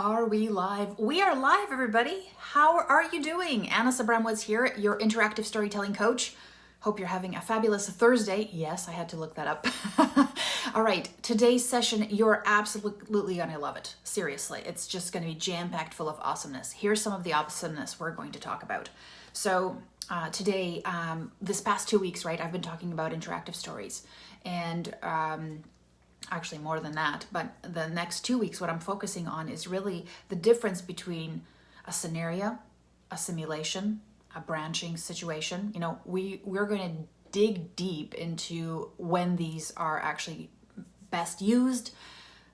Are we live? We are live, everybody. How are you doing? Anna Sabramwoods here, your interactive storytelling coach. Hope you're having a fabulous Thursday. Yes, I had to look that up. All right, today's session, you're absolutely gonna love it. Seriously, it's just gonna be jam-packed full of awesomeness. Here's some of the awesomeness we're going to talk about. So today, this past 2 weeks, right, I've been talking about interactive stories, and actually more than that, but the next 2 weeks, what I'm focusing on is really the difference between a scenario, a simulation, a branching situation. You know, we're going to dig deep into when these are actually best used,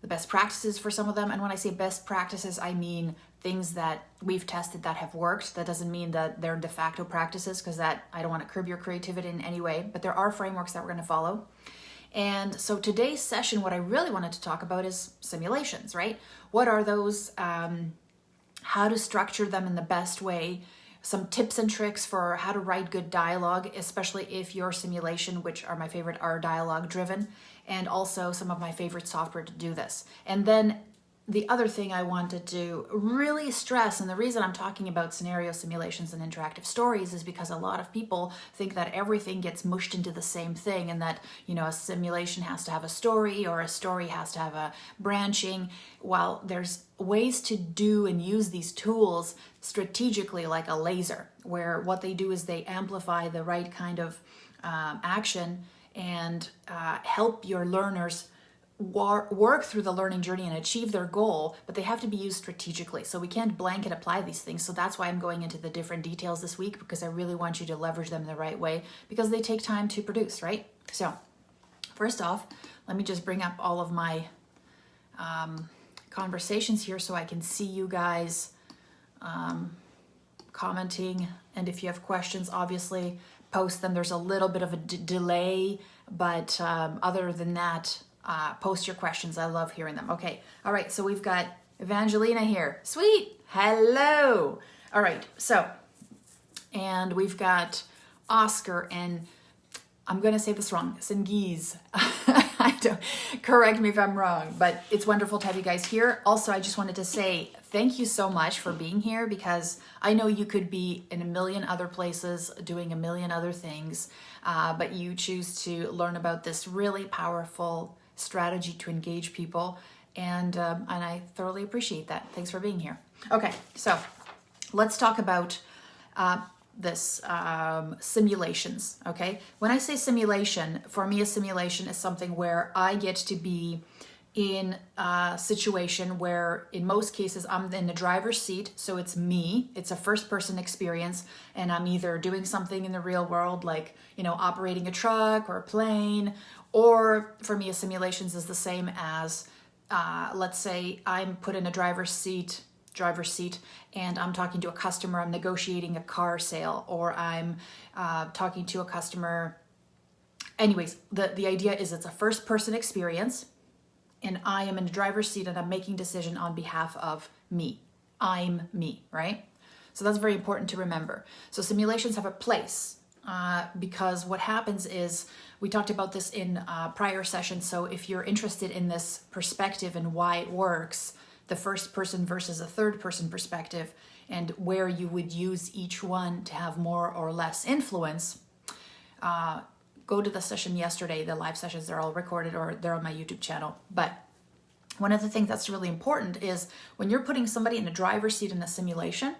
the best practices for some of them. And when I say best practices, I mean things that we've tested that have worked. That doesn't mean that they're de facto practices, because that I don't want to curb your creativity in any way, but there are frameworks that we're going to follow. And so today's session, what I really wanted to talk about is simulations, right? What are those? How to structure them in the best way? Some tips and tricks for how to write good dialogue, especially if your simulation, which are my favorite, are dialogue driven, and also some of my favorite software to do this. And then the other thing I wanted to really stress, and the reason I'm talking about scenario simulations and interactive stories, is because a lot of people think that everything gets mushed into the same thing, and that, you know, a simulation has to have a story or a story has to have a branching. While there's ways to do and use these tools strategically, like a laser, where what they do is they amplify the right kind of action and help your learners work through the learning journey and achieve their goal, but they have to be used strategically. So we can't blanket apply these things. So that's why I'm going into the different details this week, because I really want you to leverage them the right way, because they take time to produce, right? So first off, let me just bring up all of my conversations here so I can see you guys commenting. And if you have questions, obviously post them. There's a little bit of a delay, but other than that, post your questions. I love hearing them. Okay. All right. So we've got Evangelina here. Sweet. Hello. All right. So, and we've got Oscar, and I'm going to say this wrong, Sengiz. I don't, correct me if I'm wrong, but it's wonderful to have you guys here. Also, I just wanted to say thank you so much for being here, because I know you could be in a million other places doing a million other things, but you choose to learn about this really powerful strategy to engage people, and I thoroughly appreciate that. Thanks for being here. Okay, so let's talk about this simulations. Okay, when I say simulation, for me a simulation is something where I get to be in a situation where in most cases I'm in the driver's seat, so it's me, it's a first person experience, and I'm either doing something in the real world, like, you know, operating a truck or a plane, or for me a simulations is the same as let's say I'm put in a driver's seat and I'm talking to a customer, I'm negotiating a car sale, or I'm talking to a customer. Anyways, the idea is it's a first person experience, and I am in the driver's seat and I'm making decision on behalf of me. I'm me, right? So that's very important to remember. So simulations have a place because what happens is, we talked about this in prior sessions. So if you're interested in this perspective and why it works, the first person versus a third person perspective, and where you would use each one to have more or less influence, go to the session yesterday. The live sessions are all recorded, or they're on my YouTube channel. But one of the things that's really important is when you're putting somebody in a driver's seat in a simulation,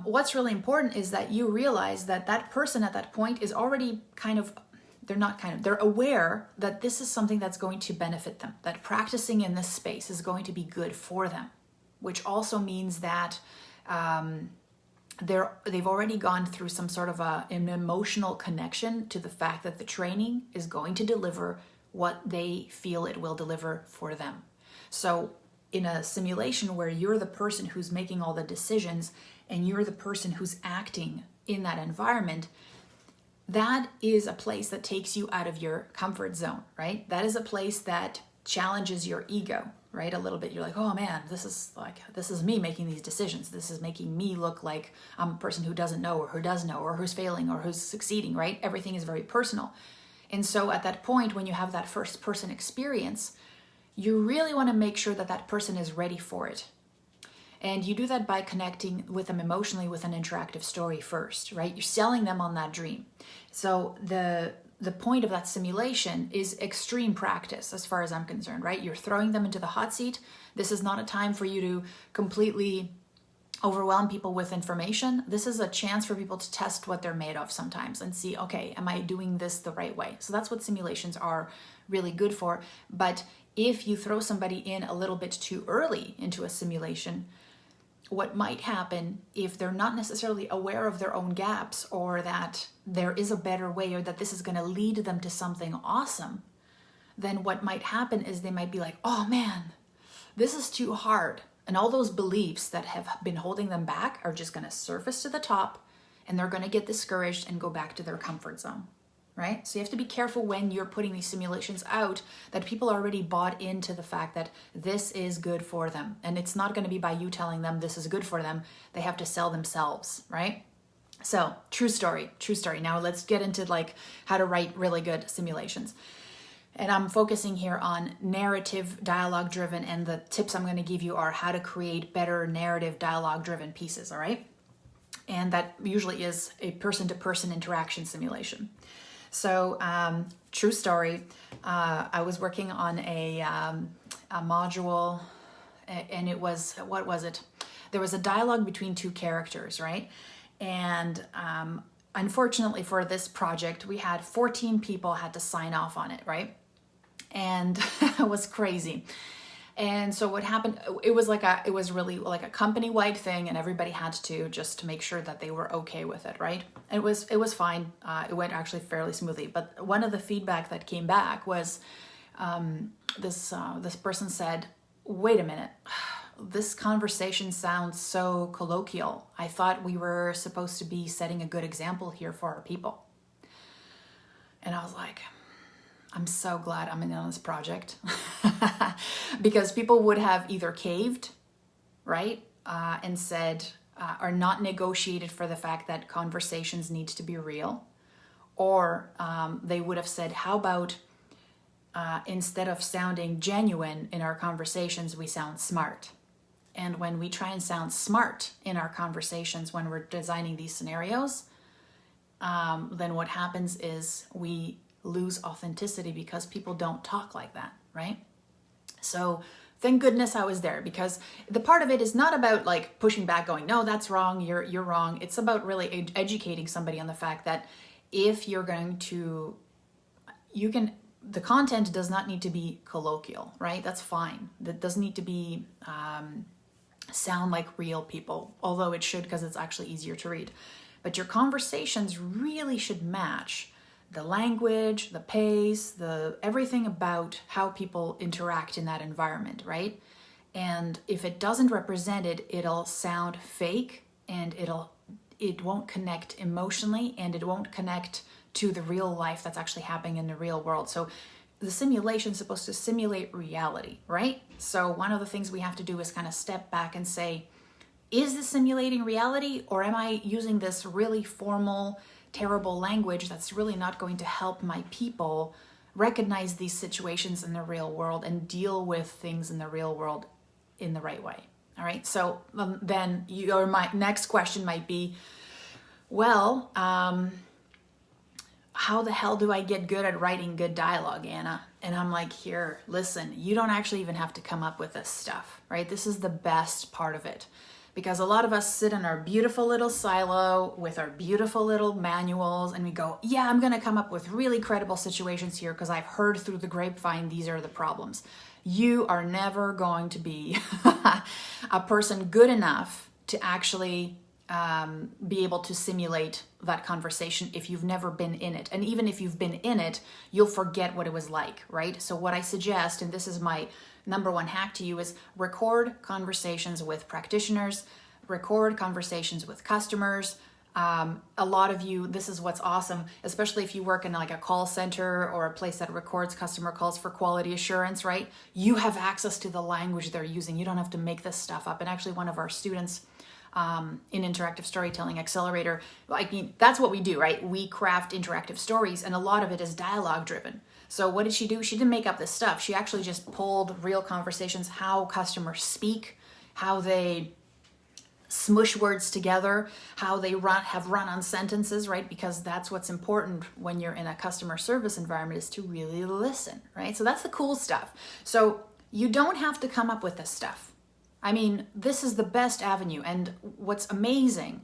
what's really important is that you realize that that person at that point is already they're aware that this is something that's going to benefit them, that practicing in this space is going to be good for them, which also means that they've already gone through some sort of an emotional connection to the fact that the training is going to deliver what they feel it will deliver for them. So in a simulation where you're the person who's making all the decisions and you're the person who's acting in that environment, that is a place that takes you out of your comfort zone, right? That is a place that challenges your ego, right? A little bit. You're like, oh man, this is me making these decisions. This is making me look like I'm a person who doesn't know, or who does know, or who's failing, or who's succeeding, right? Everything is very personal. And so at that point, when you have that first person experience, you really want to make sure that that person is ready for it. And you do that by connecting with them emotionally with an interactive story first, right? You're selling them on that dream. So the point of that simulation is extreme practice as far as I'm concerned, right? You're throwing them into the hot seat. This is not a time for you to completely overwhelm people with information. This is a chance for people to test what they're made of sometimes and see, okay, am I doing this the right way? So that's what simulations are really good for. But if you throw somebody in a little bit too early into a simulation, what might happen if they're not necessarily aware of their own gaps, or that there is a better way, or that this is going to lead them to something awesome, then what might happen is they might be like, oh man, this is too hard. And all those beliefs that have been holding them back are just going to surface to the top, and they're going to get discouraged and go back to their comfort zone, right? So you have to be careful when you're putting these simulations out that people are already bought into the fact that this is good for them. And it's not going to be by you telling them this is good for them. They have to sell themselves, right? So true story. Now let's get into like how to write really good simulations. And I'm focusing here on narrative, dialogue driven, and the tips I'm going to give you are how to create better narrative, dialogue driven pieces, all right? And that usually is a person-to-person interaction simulation. So, true story, I was working on a module, and it was, what was it? There was a dialogue between two characters, right? And unfortunately for this project, we had 14 people had to sign off on it, right? And it was crazy. And so what happened, it was really like a company-wide thing, and everybody had to just to make sure that they were okay with it, right? And it was fine. It went actually fairly smoothly. But one of the feedback that came back was this person said, wait a minute, this conversation sounds so colloquial. I thought we were supposed to be setting a good example here for our people. And I was like, I'm so glad I'm in on this project because people would have either caved, right, and said, or not negotiated for the fact that conversations need to be real, or they would have said, how about instead of sounding genuine in our conversations, we sound smart. And when we try and sound smart in our conversations when we're designing these scenarios, then what happens is we lose authenticity because people don't talk like that, right? So thank goodness I was there, because the part of it is not about like pushing back going, no, that's wrong, you're wrong. It's about really educating somebody on the fact that if you're going to, the content does not need to be colloquial, right? That's fine. That doesn't need to be sound like real people, although it should, because it's actually easier to read. But your conversations really should match the language, the pace, everything about how people interact in that environment, right? And if it doesn't represent it, it'll sound fake, and it won't connect emotionally, and it won't connect to the real life that's actually happening in the real world. So the simulation is supposed to simulate reality, right? So one of the things we have to do is kind of step back and say, is this simulating reality, or am I using this really formal, terrible language that's really not going to help my people recognize these situations in the real world and deal with things in the real world in the right way? All right. So then my next question might be, well, how the hell do I get good at writing good dialogue, Anna? And I'm like, here, listen, you don't actually even have to come up with this stuff, right? This is the best part of it. Because a lot of us sit in our beautiful little silo with our beautiful little manuals, and we go, yeah, I'm going to come up with really credible situations here because I've heard through the grapevine these are the problems. You are never going to be a person good enough to actually be able to simulate that conversation if you've never been in it. And even if you've been in it, you'll forget what it was like, right? So what I suggest, and this is my number one hack to you, is record conversations with practitioners, record conversations with customers. A lot of you, this is what's awesome, especially if you work in like a call center or a place that records customer calls for quality assurance, right? You have access to the language they're using. You don't have to make this stuff up. And actually one of our students in Interactive Storytelling Accelerator, I mean, that's what we do, right? We craft interactive stories, and a lot of it is dialogue driven. So what did she do? She didn't make up this stuff. She actually just pulled real conversations, how customers speak, how they smush words together, how they have run-on sentences, right? Because that's what's important when you're in a customer service environment, is to really listen, right? So that's the cool stuff. So you don't have to come up with this stuff. I mean, this is the best avenue. And what's amazing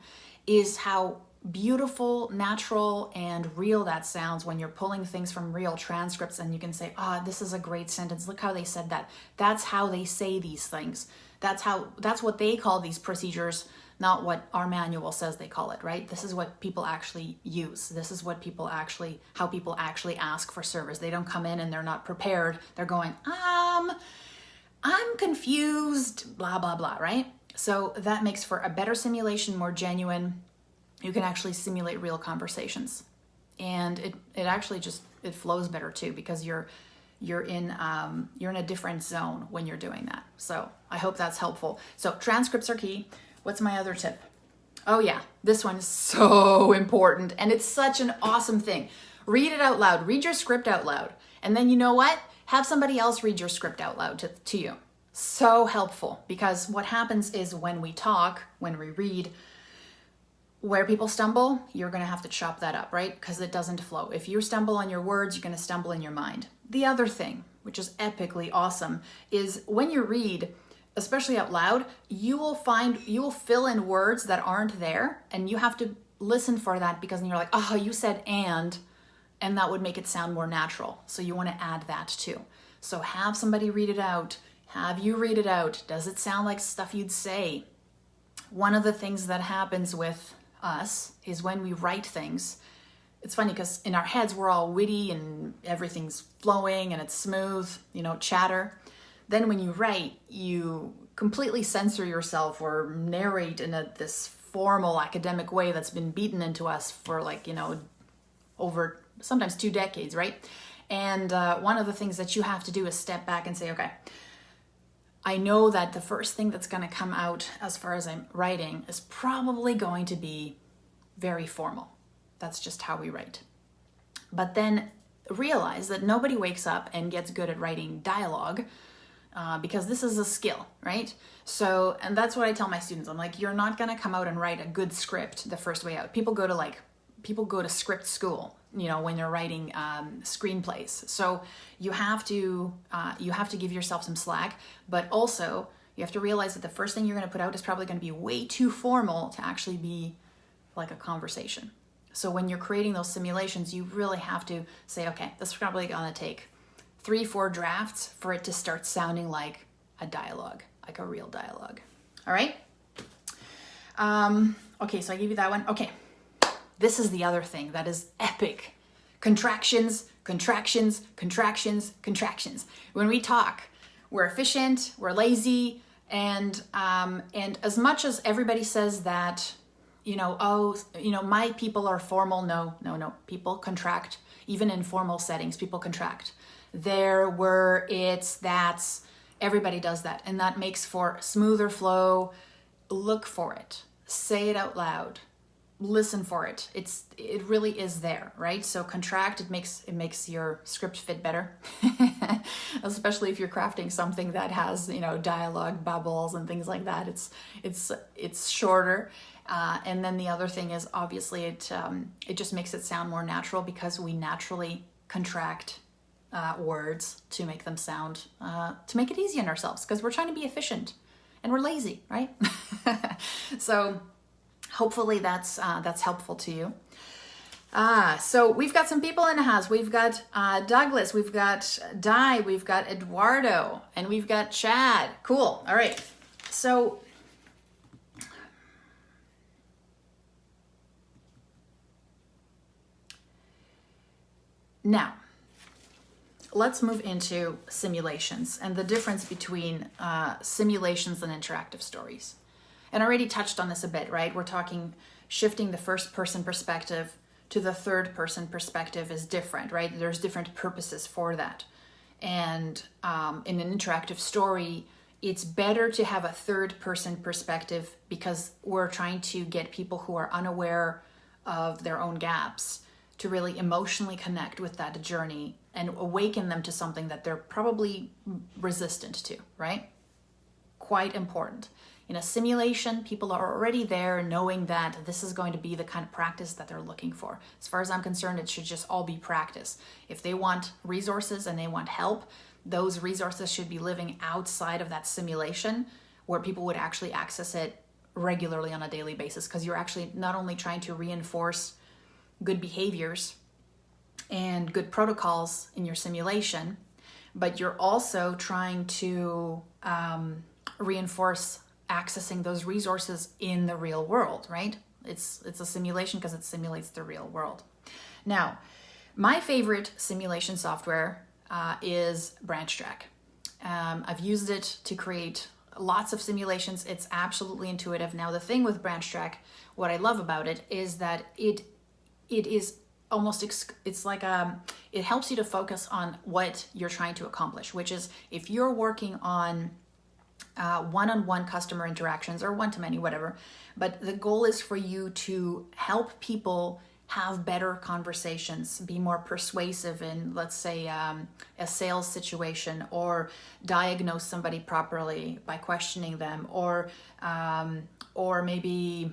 is how beautiful, natural, and real that sounds when you're pulling things from real transcripts, and you can say, this is a great sentence. Look how they said that. That's how they say these things. That's what they call these procedures, not what our manual says they call it, right? This is what people actually use. This is what how people actually ask for service. They don't come in and they're not prepared. They're going, I'm confused, blah, blah, blah, right? So that makes for a better simulation, more genuine. You can actually simulate real conversations. And it actually it flows better too, because you're in a different zone when you're doing that. So I hope that's helpful. So transcripts are key. What's my other tip? Oh yeah, this one is so important, and it's such an awesome thing. Read it out loud. Read your script out loud. And then you know what? Have somebody else read your script out loud to you. So helpful, because what happens is when we talk, when we read, where people stumble, you're going to have to chop that up, right? Because it doesn't flow. If you stumble on your words, you're going to stumble in your mind. The other thing, which is epically awesome, is when you read, especially out loud, you will fill in words that aren't there, and you have to listen for that, because then you're like, you said and that would make it sound more natural. So you want to add that too. So have somebody read it out. Have you read it out. Does it sound like stuff you'd say? One of the things that happens with us is when we write things, it's funny because in our heads we're all witty and everything's flowing and it's smooth, chatter. Then when you write, you completely censor yourself or narrate in this formal academic way that's been beaten into us for over sometimes 2 decades, right? And one of the things that you have to do is step back and say, okay, I know that the first thing that's going to come out as far as I'm writing is probably going to be very formal. That's just how we write. But then realize that nobody wakes up and gets good at writing dialogue because this is a skill, right? So, and that's what I tell my students. I'm like, you're not going to come out and write a good script the first way out. People go to script school, when they're writing screenplays. So you have to give yourself some slack, but also you have to realize that the first thing you're going to put out is probably going to be way too formal to actually be like a conversation. So when you're creating those simulations, you really have to say, okay, this is probably going to take 3-4 drafts for it to start sounding like a dialogue, like a real dialogue. All right? Okay, so I gave you that one. Okay. This is the other thing that is epic. Contractions, contractions, contractions, contractions. When we talk, we're efficient, we're lazy, and as much as everybody says that, my people are formal, no, people contract. Even in formal settings, people contract. There, were, it's, that's, everybody does that. And that makes for smoother flow. Look for it. Say it out loud. Listen for it. It really is there, right? So contract, it makes your script fit better, especially if you're crafting something that has dialogue bubbles and things like that. It's shorter, and then the other thing is obviously it just makes it sound more natural because we naturally contract words to make them sound to make it easy on ourselves because we're trying to be efficient and we're lazy, right? So. Hopefully that's helpful to you. So we've got some people in the house. We've got Douglas, we've got Di, we've got Eduardo, and we've got Chad. Cool. All right. So now let's move into simulations and the difference between simulations and interactive stories. And I already touched on this a bit, right? We're talking shifting the first person perspective to the third person perspective is different, right? There's different purposes for that. And in an interactive story, it's better to have a third person perspective because we're trying to get people who are unaware of their own gaps to really emotionally connect with that journey and awaken them to something that they're probably resistant to, right? Quite important. In a simulation, people are already there knowing that this is going to be the kind of practice that they're looking for. As far as I'm concerned, it should just all be practice. If they want resources and they want help, those resources should be living outside of that simulation where people would actually access it regularly on a daily basis, because you're actually not only trying to reinforce good behaviors and good protocols in your simulation, but you're also trying to reinforce accessing those resources in the real world, right? It's a simulation because it simulates the real world. Now, my favorite simulation software is BranchTrack. I've used it to create lots of simulations. It's absolutely intuitive. Now, the thing with BranchTrack, what I love about it is that it is almost, it's like it helps you to focus on what you're trying to accomplish, which is if you're working on one-on-one customer interactions or one-to-many, whatever, but the goal is for you to help people have better conversations, be more persuasive in, let's say, a sales situation, or diagnose somebody properly by questioning them, or maybe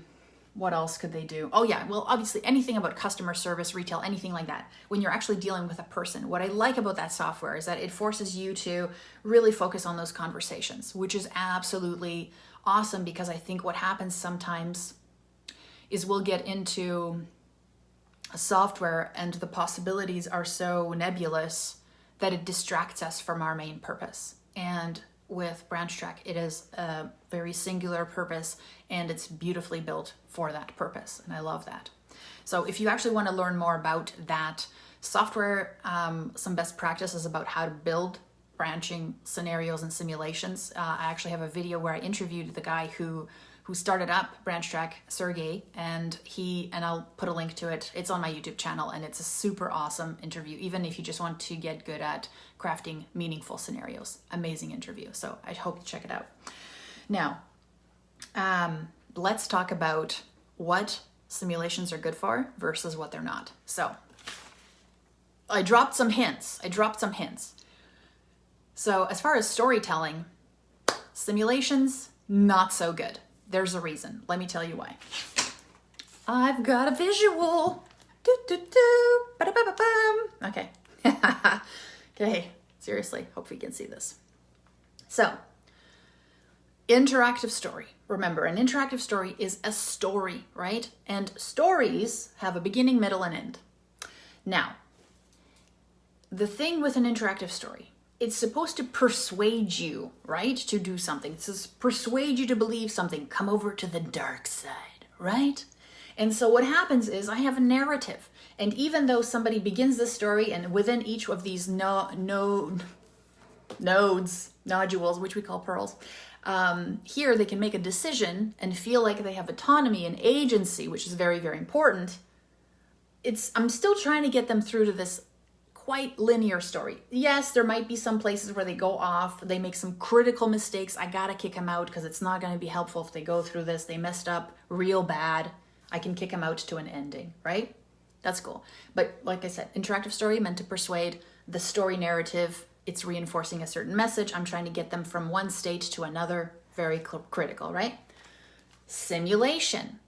what else could they do? Oh yeah, well, obviously anything about customer service, retail, anything like that. When you're actually dealing with a person, what I like about that software is that it forces you to really focus on those conversations, which is absolutely awesome, because I think what happens sometimes is we'll get into a software and the possibilities are so nebulous that it distracts us from our main purpose. And with BranchTrack, it is a very singular purpose, and it's beautifully built for that purpose, and I love that. So if you actually want to learn more about that software, some best practices about how to build branching scenarios and simulations, I actually have a video where I interviewed the guy who started up BranchTrack, Sergey, and I'll put a link to it. It's on my YouTube channel, and it's a super awesome interview, even if you just want to get good at crafting meaningful scenarios. Amazing interview. So I hope you check it out. Now, let's talk about what simulations are good for versus what they're not. So I dropped some hints. So as far as storytelling, simulations, not so good. There's a reason. Let me tell you why. I've got a visual. Okay. Okay. Seriously, hope we can see this. So, interactive story. Remember, an interactive story is a story, right? And stories have a beginning, middle, and end. Now, the thing with an interactive story, it's supposed to persuade you, right, to do something. It's supposed to persuade you to believe something. Come over to the dark side, right? And so what happens is I have a narrative. And even though somebody begins the story, and within each of these nodules, which we call pearls, here they can make a decision and feel like they have autonomy and agency, which is very, very important. I'm still trying to get them through to this quite linear story. Yes, there might be some places where they go off, they make some critical mistakes. I gotta kick them out because it's not gonna be helpful if they go through this. They messed up real bad. I can kick them out to an ending, right? That's cool. But like I said, interactive story meant to persuade. The story narrative, it's reinforcing a certain message. I'm trying to get them from one state to another. Very critical, right? Simulation.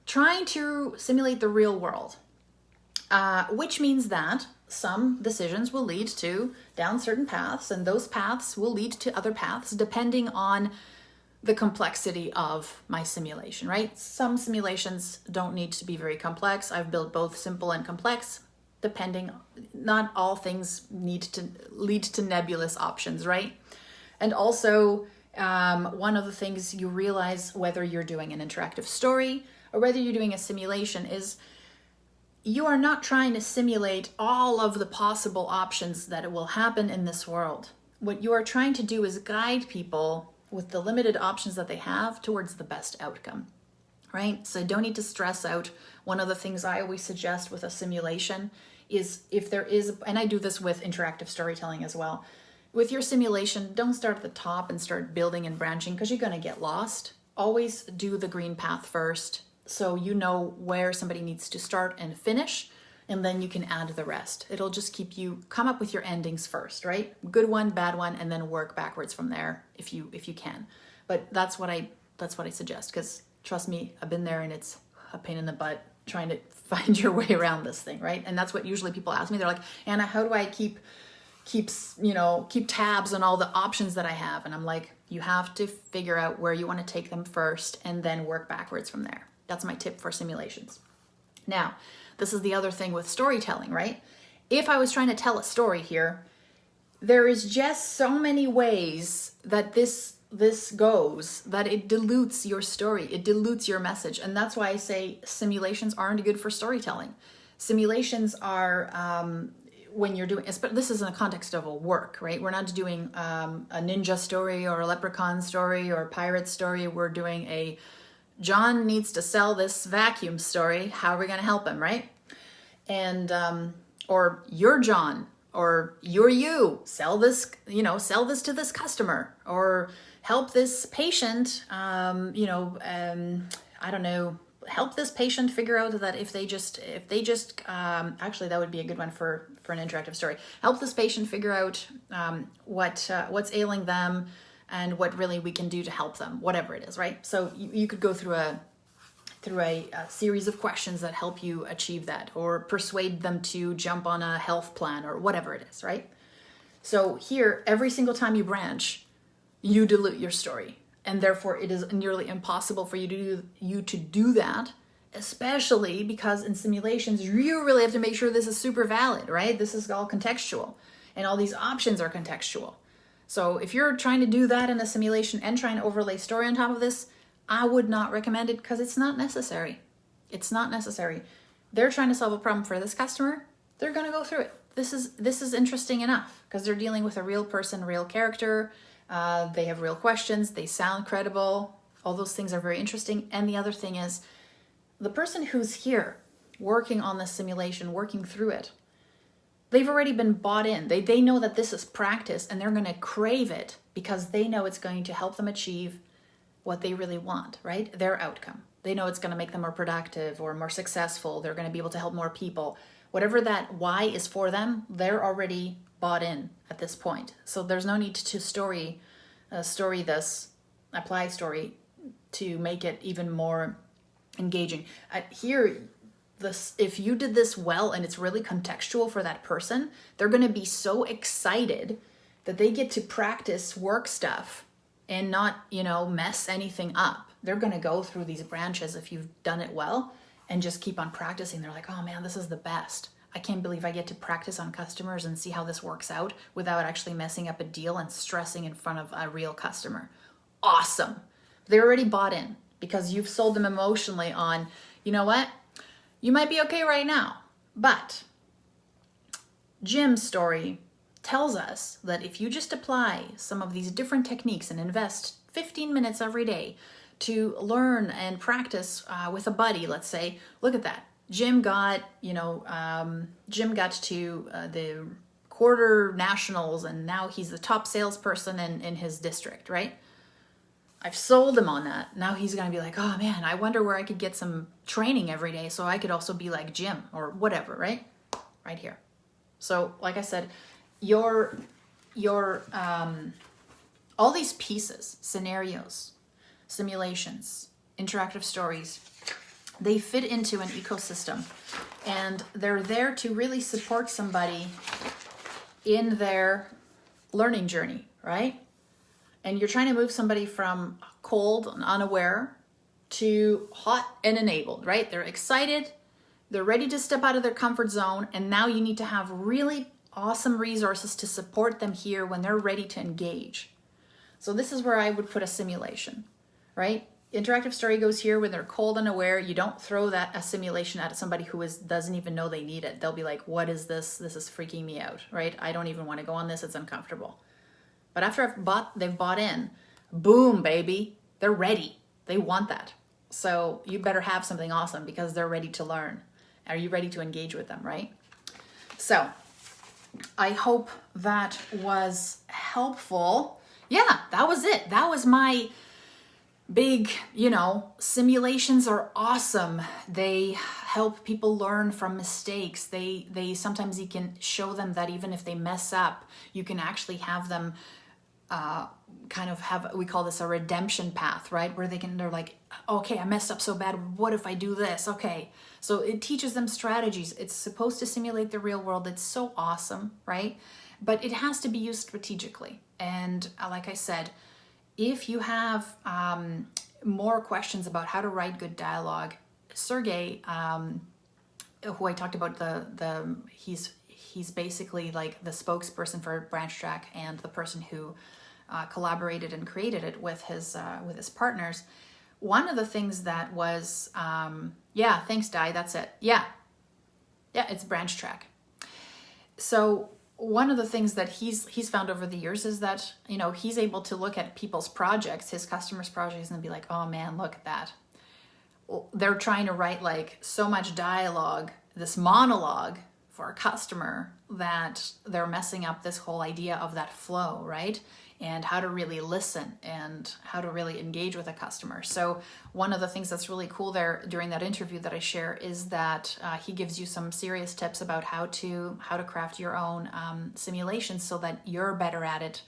Trying to simulate the real world. Which means that some decisions will lead down certain paths, and those paths will lead to other paths depending on the complexity of my simulation, right? Some simulations don't need to be very complex. I've built both simple and complex, not all things need to lead to nebulous options, right? And also, one of the things you realize whether you're doing an interactive story or whether you're doing a simulation is you are not trying to simulate all of the possible options that will happen in this world. What you are trying to do is guide people with the limited options that they have towards the best outcome, right? So don't need to stress out. One of the things I always suggest with a simulation is if there is, and I do this with interactive storytelling as well, with your simulation, don't start at the top and start building and branching because you're going to get lost. Always do the green path first. so you know where somebody needs to start and finish, and then you can add the rest. It'll just keep you come up with your endings first, right? Good one, bad one, and then work backwards from there if you can. But that's what I suggest, because trust me, I've been there and it's a pain in the butt trying to find your way around this thing, right? And that's what usually people ask me. They're like, Anna, how do I keep tabs on all the options that I have? And I'm like, you have to figure out where you want to take them first and then work backwards from there. That's my tip for simulations. Now, this is the other thing with storytelling, right? If I was trying to tell a story here, there is just so many ways that this goes that it dilutes your story. It dilutes your message. And that's why I say simulations aren't good for storytelling. Simulations are when you're doing, but this is in the context of a work, right? We're not doing a ninja story or a leprechaun story or a pirate story. We're doing a John needs to sell this vacuum story. How are we going to help him, right? And or you're John, or you're you, sell this to this customer, or help this patient, I don't know, help this patient figure out that if they just actually that would be a good one for an interactive story. Help this patient figure out what's ailing them and what really we can do to help them, whatever it is, right? So you could go through a series of questions that help you achieve that, or persuade them to jump on a health plan, or whatever it is, right? So here, every single time you branch, you dilute your story, and therefore it is nearly impossible for you to do that, especially because in simulations, you really have to make sure this is super valid, right? This is all contextual, and all these options are contextual. So if you're trying to do that in a simulation and trying to overlay story on top of this, I would not recommend it, because it's not necessary. It's not necessary. They're trying to solve a problem for this customer. They're going to go through it. This is interesting enough, because they're dealing with a real person, real character. They have real questions. They sound credible. All those things are very interesting. And the other thing is, the person who's here working on this simulation, working through it, they've already been bought in. They know that this is practice, and they're going to crave it because they know it's going to help them achieve what they really want, right? Their outcome. They know it's going to make them more productive or more successful. They're going to be able to help more people. Whatever that why is for them, they're already bought in at this point. So there's no need to apply story to make it even more engaging. Here, if you did this well and it's really contextual for that person, they're going to be so excited that they get to practice work stuff and not, mess anything up. They're going to go through these branches if you've done it well and just keep on practicing. They're like, oh man, this is the best. I can't believe I get to practice on customers and see how this works out without actually messing up a deal and stressing in front of a real customer. Awesome. They're already bought in because you've sold them emotionally on, you know what? You might be okay right now, but Jim's story tells us that if you just apply some of these different techniques and invest 15 minutes every day to learn and practice with a buddy, let's say, look at that. Jim got to the quarter nationals, and now he's the top salesperson in his district, right? I've sold him on that. Now he's going to be like, oh man, I wonder where I could get some training every day so I could also be like Jim or whatever, right? Right here. So like I said, your all these pieces, scenarios, simulations, interactive stories, they fit into an ecosystem, and they're there to really support somebody in their learning journey, right? And you're trying to move somebody from cold and unaware to hot and enabled, right? They're excited, they're ready to step out of their comfort zone, and now you need to have really awesome resources to support them here when they're ready to engage. So this is where I would put a simulation, right? Interactive story goes here when they're cold and aware. You don't throw a simulation at somebody who doesn't even know they need it. They'll be like, what is this? This is freaking me out, right? I don't even want to go on this. It's uncomfortable. But after they've bought in, boom, baby, they're ready. They want that. So you better have something awesome because they're ready to learn. Are you ready to engage with them, right? So I hope that was helpful. Yeah, that was it. That was my big, simulations are awesome. They help people learn from mistakes. They sometimes you can show them that even if they mess up, you can actually have them kind of have, we call this a redemption path, right? Where they're like, okay, I messed up so bad. What if I do this? Okay. So it teaches them strategies. It's supposed to simulate the real world. It's so awesome, right? But it has to be used strategically. And like I said, if you have more questions about how to write good dialogue, Sergey, who I talked about, he's basically like the spokesperson for Branch Track and the person who collaborated and created it with his partners. One of the things that was, thanks, Di, that's it. Yeah, it's Branch Track. So one of the things that he's found over the years is that, he's able to look at people's projects, his customers' projects, and be like, oh man, look at that. They're trying to write like so much dialogue, this monologue for a customer, that they're messing up this whole idea of that flow, right? And how to really listen and how to really engage with a customer. So one of the things that's really cool there during that interview that I share is that he gives you some serious tips about how to craft your own simulations so that you're better at it.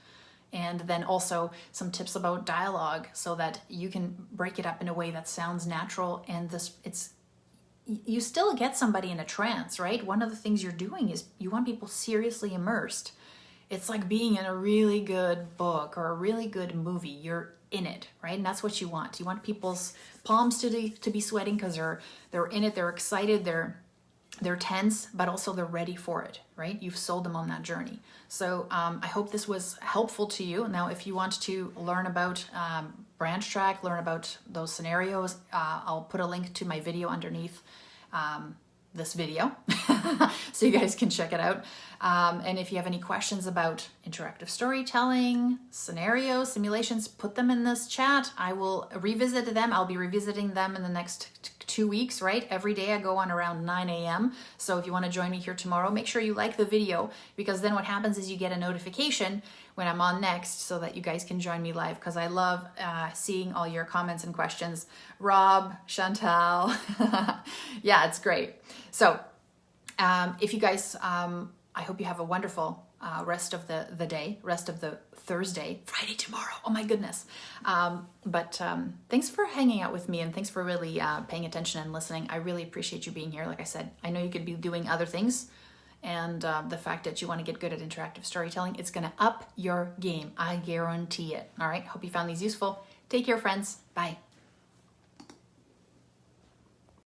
And then also some tips about dialogue so that you can break it up in a way that sounds natural, and you still get somebody in a trance, right? One of the things you're doing is you want people seriously immersed. It's like being in a really good book or a really good movie. You're in it, right? And that's what you want. You want people's palms to be sweating because they're in it, they're excited, they're tense, but also they're ready for it, right? You've sold them on that journey. So I hope this was helpful to you. Now, if you want to learn about Branch Track, learn about those scenarios, I'll put a link to my video underneath this video so you guys can check it out. And if you have any questions about interactive storytelling, scenarios, simulations, put them in this chat. I will revisit them. I'll be revisiting them in the next 2 weeks, right? Every day I go on around 9 a.m. So if you want to join me here tomorrow, make sure you like the video, because then what happens is you get a notification when I'm on next so that you guys can join me live, because I love seeing all your comments and questions. Rob, Chantal, yeah, it's great. So if you guys, I hope you have a wonderful rest of the day, rest of the Thursday, Friday tomorrow. Oh my goodness. But thanks for hanging out with me, and thanks for really paying attention and listening. I really appreciate you being here. Like I said, I know you could be doing other things, and the fact that you want to get good at interactive storytelling, it's going to up your game. I guarantee it. All right. Hope you found these useful. Take care, friends. Bye.